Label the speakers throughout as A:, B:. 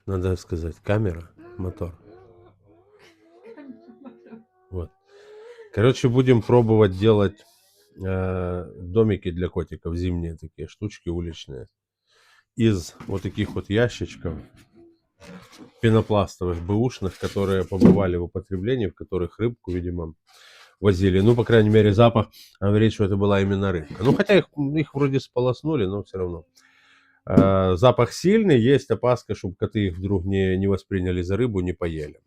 A: Надо сказать, камера, мотор. Вот. Короче, будем пробовать делать домики для котиков, зимние такие штучки уличные. Из вот таких вот ящичков пенопластовых, бэушных, которые побывали в употреблении, в которых рыбку, видимо, возили. Ну, по крайней мере, запах говорит, что это была именно рыбка. Ну, хотя их вроде сполоснули, но все равно. Запах сильный, есть опаска, чтобы коты их вдруг не восприняли за рыбу, не поели.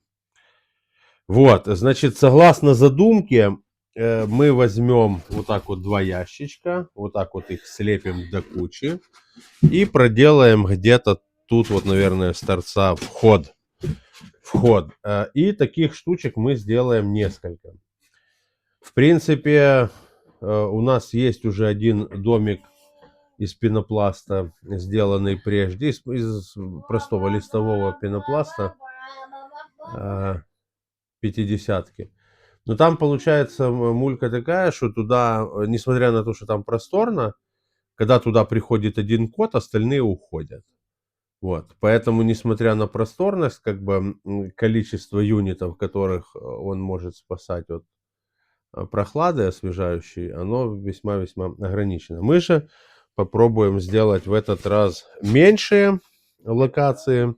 A: Вот, значит, согласно задумке, мы возьмем вот так вот два ящичка, вот так вот их слепим до кучи и проделаем где-то тут вот, наверное, с торца вход. И таких штучек мы сделаем несколько. В принципе, у нас есть уже один домик из пенопласта, сделанный прежде, из простого листового пенопласта 50-ки. Но там получается мулька такая, что туда, несмотря на то, что там просторно, когда туда приходит один кот, остальные уходят. Вот. Поэтому, несмотря на просторность, как бы количество юнитов, которых он может спасать от прохлады освежающей, оно весьма-весьма ограничено. Мы же попробуем сделать в этот раз меньшие локации,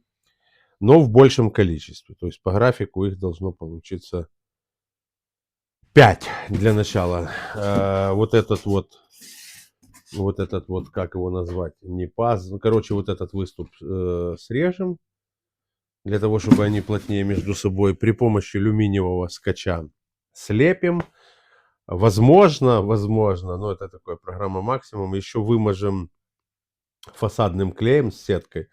A: но в большем количестве. То есть по графику их должно получиться 5 для начала. Вот этот вот, как его назвать, не паз, ну, короче, вот этот выступ срежем, для того, чтобы они плотнее между собой, при помощи алюминиевого скотча слепим. Возможно, но это такая программа максимум, еще выможем фасадным клеем с сеткой,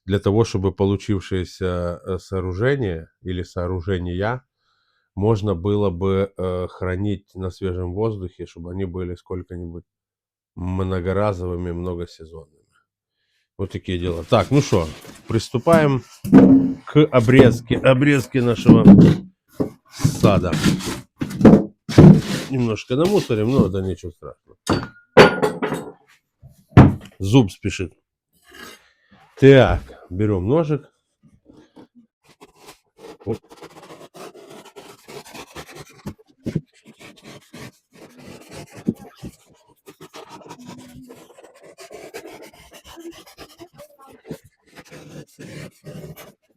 A: для того, чтобы получившееся сооружение или сооружения можно было бы хранить на свежем воздухе, чтобы они были сколько-нибудь многоразовыми, многосезонными. Вот такие дела. Так, ну что, приступаем к обрезке нашего сада. Немножко намусорим, но это ничего страшного. Зуб спешит. Так, берем ножик. Оп.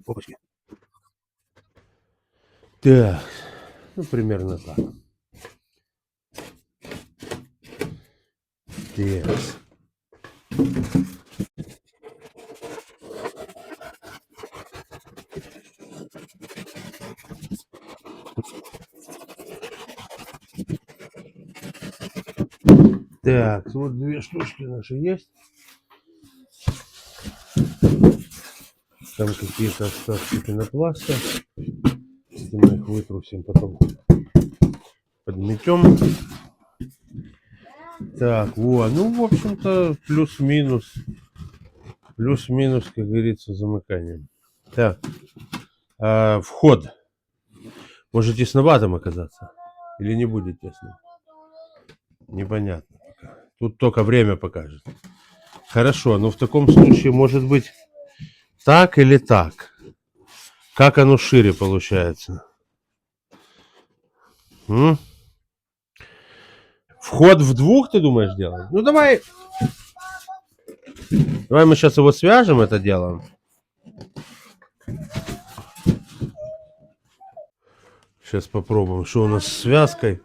A: Опачки. Так, ну примерно так. Так. Так, вот две штучки наши есть. Там какие-то остатки пенопласта. Мы их вытрусим, потом подметем. Так, вот, ну, в общем-то, плюс-минус. Плюс-минус, как говорится, замыканием. Так, вход. Может тесноватым оказаться? Или не будет тесно? Непонятно пока. Тут только время покажет. Хорошо, но в таком случае может быть так или так. Как оно шире получается? М? Вход в двух, ты думаешь, делать? Ну давай. Давай мы сейчас его свяжем, это дело. Сейчас попробуем, что у нас с связкой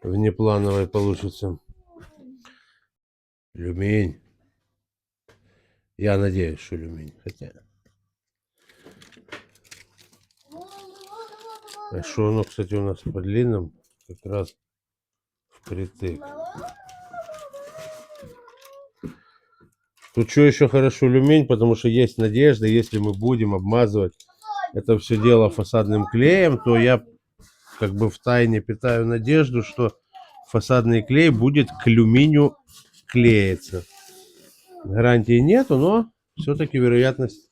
A: внеплановой получится. Люмень. Я надеюсь, что люмень. Хотя. А что оно, кстати, у нас по длинным как раз впритык. Тут что еще хорошо люмень, потому что есть надежда, если мы будем обмазывать это все дело фасадным клеем, то я как бы втайне питаю надежду, что фасадный клей будет к алюминию клеиться. Гарантии нету, но все-таки вероятность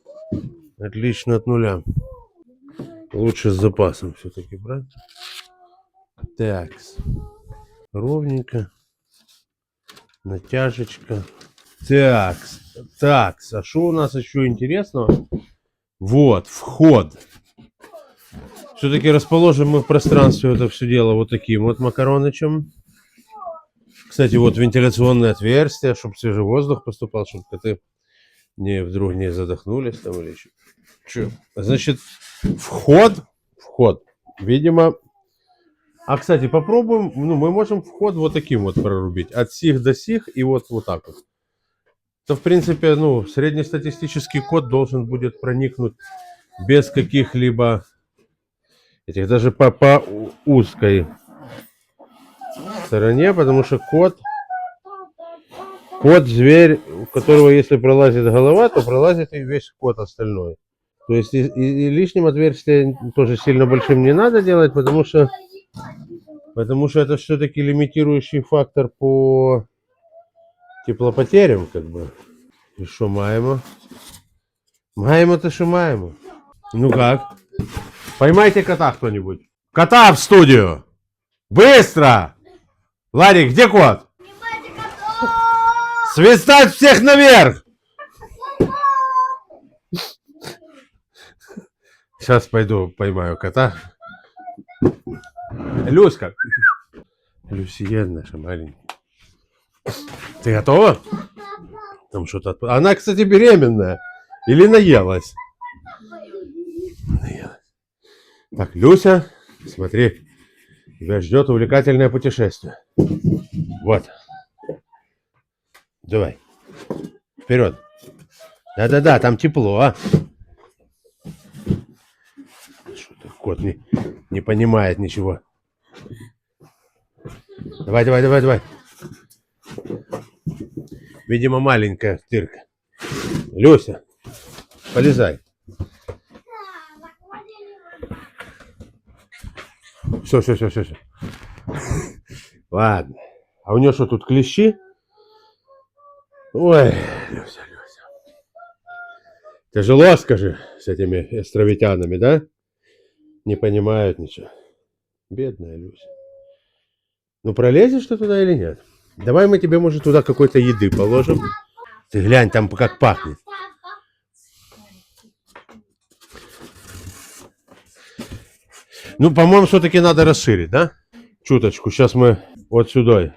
A: отлично от нуля. Лучше с запасом все-таки брать. Так, ровненько, натяжечка. Так, а что у нас еще интересного? Вот, вход. Все-таки расположим мы в пространстве это все дело вот таким вот макаронычем. Кстати, вот вентиляционное отверстие, чтобы свежий воздух поступал, чтобы коты вдруг не задохнулись там или еще. Че? Значит, вход, видимо. А, кстати, попробуем, ну, мы можем вход вот таким вот прорубить. От сих до сих и вот так вот. То, в принципе, ну, среднестатистический кот должен будет проникнуть без каких-либо этих, даже по узкой стороне, потому что кот, зверь, у которого если пролазит голова, то пролазит и весь кот остальной. То есть и лишним отверстие тоже сильно большим не надо делать, потому что это все-таки лимитирующий фактор по теплопотерям, как бы. И что маємо? Маємо-то что маємо. Ну как? Поймайте кота кто-нибудь. Кота в студию! Быстро! Владик, где кот? Свистать всех наверх! Сейчас пойду поймаю кота. Люська. Люсиен наша маленькая. Ты готова? Там что-то... Она, кстати, беременная. Или наелась? Наелась. Так, Люся, смотри. Тебя ждет увлекательное путешествие. Вот. Давай. Вперед. Да-да-да, там тепло, а? Что-то кот не понимает ничего. Давай, давай, давай, давай. Видимо, маленькая тырка. Люся, полезай. Все. Ладно. А у нее что, тут клещи? Ой, Люся. Тяжело, скажи, с этими островитянами, да? Не понимают ничего. Бедная Люся. Ну, пролезешь ты туда или нет? Давай мы тебе, может, туда какой-то еды положим. Ты глянь, там как пахнет. Ну, по-моему, все-таки надо расширить, да? Чуточку. Сейчас мы вот сюда.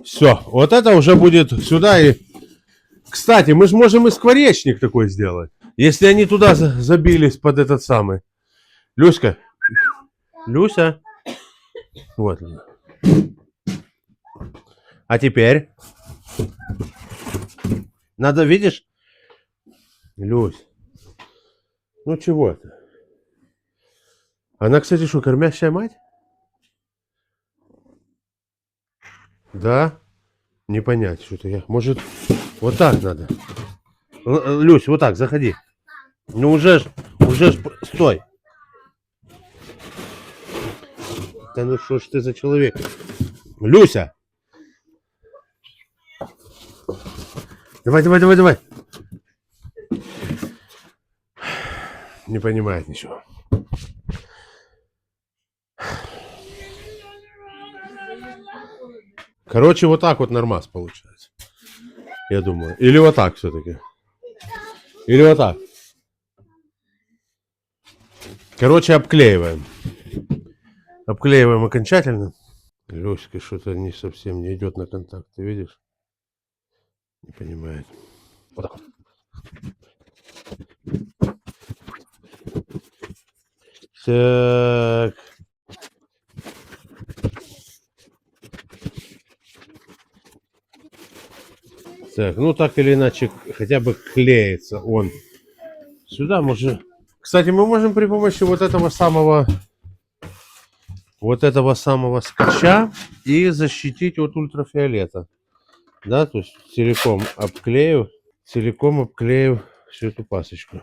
A: Все. Вот это уже будет сюда. И, кстати, мы же можем и скворечник такой сделать. Если они туда забились под этот самый. Люська. Люся. Вот. А теперь? Надо, видишь? Люсь. Ну чего ты? Она, кстати, что, кормящая мать? Да? Не понять, что-то я. Может, вот так надо. Люсь, вот так, заходи. Ну уже ж, стой. Да ну что ж ты за человек? Люся! Давай. Не понимает ничего. Короче, вот так вот нормас получается. Я думаю. Или вот так все-таки. Или вот так. Короче, обклеиваем. Обклеиваем окончательно. Люська что-то не совсем не идет на контакт. Ты видишь? Не понимает. Вот так вот. Так. Так, ну так или иначе, хотя бы клеится он. Сюда можно... Кстати, мы можем при помощи вот этого самого скотча и защитить от ультрафиолета. Да, то есть целиком обклею всю эту пасочку.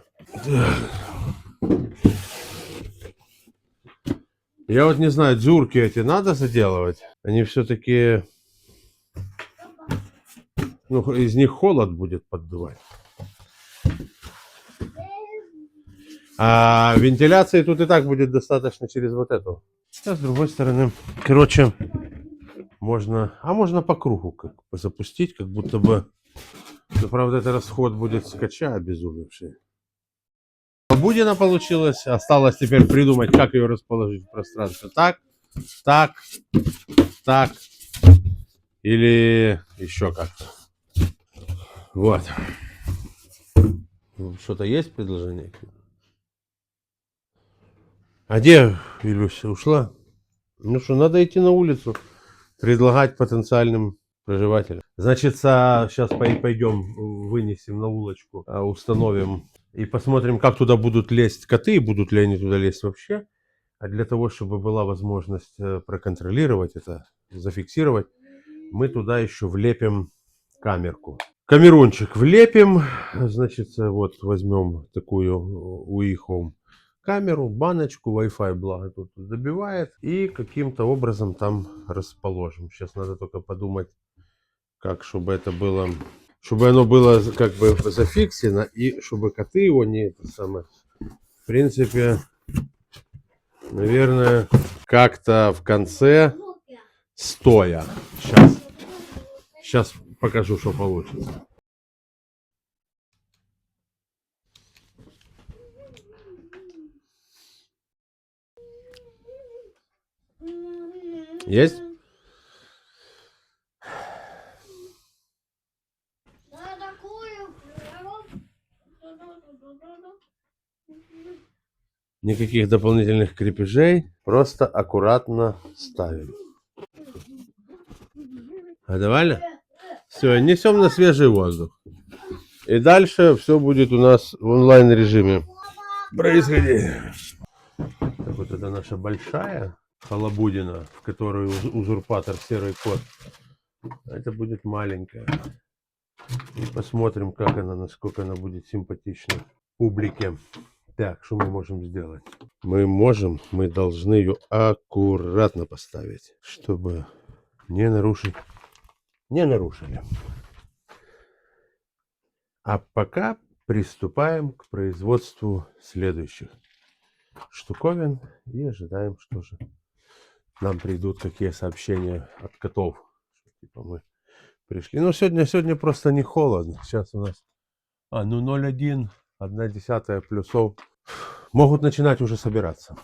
A: Я вот не знаю, дзюрки эти надо заделывать? Они все-таки... Ну, из них холод будет поддувать. А вентиляции тут и так будет достаточно через вот эту. А с другой стороны, короче, можно по кругу как бы запустить, как будто бы... Ну, правда, это расход будет скотча обезумевший. Будина получилось. Осталось теперь придумать, как ее расположить в пространстве. Так, так, так. Или еще как-то. Вот. Что-то есть предложение? А где Илюся ушла? Ну что, надо идти на улицу, предлагать потенциальным проживателям. Значит, сейчас пойдем, вынесем на улочку, установим и посмотрим, как туда будут лезть коты, будут ли они туда лезть вообще. А для того, чтобы была возможность проконтролировать это, зафиксировать, мы туда еще влепим камерку. Камерончик влепим, значит, вот возьмем такую WiiHome камеру, баночку, Wi-Fi, благо тут добивает, и каким-то образом там расположим. Сейчас надо только подумать, как, чтобы это было, чтобы оно было как бы зафиксено, и чтобы коты его не, это самое, в принципе, наверное, как-то в конце стоя. Сейчас покажу, что получится. Есть? Никаких дополнительных крепежей, просто аккуратно ставим. А давай? Все, несем на свежий воздух. И дальше все будет у нас в онлайн режиме происходить. Так вот, это наша большая халабудина, в которую узурпатор серый кот. Это будет маленькая. И посмотрим, как она, насколько она будет симпатична публике. Так, что мы можем сделать? Мы должны ее аккуратно поставить, чтобы не нарушить. Не нарушили. А пока приступаем к производству следующих штуковин и ожидаем, что же нам придут, какие сообщения от котов. Типа мы пришли. Ну, сегодня просто не холодно. Сейчас у нас 0,1, 1/10 плюсов. Могут начинать уже собираться.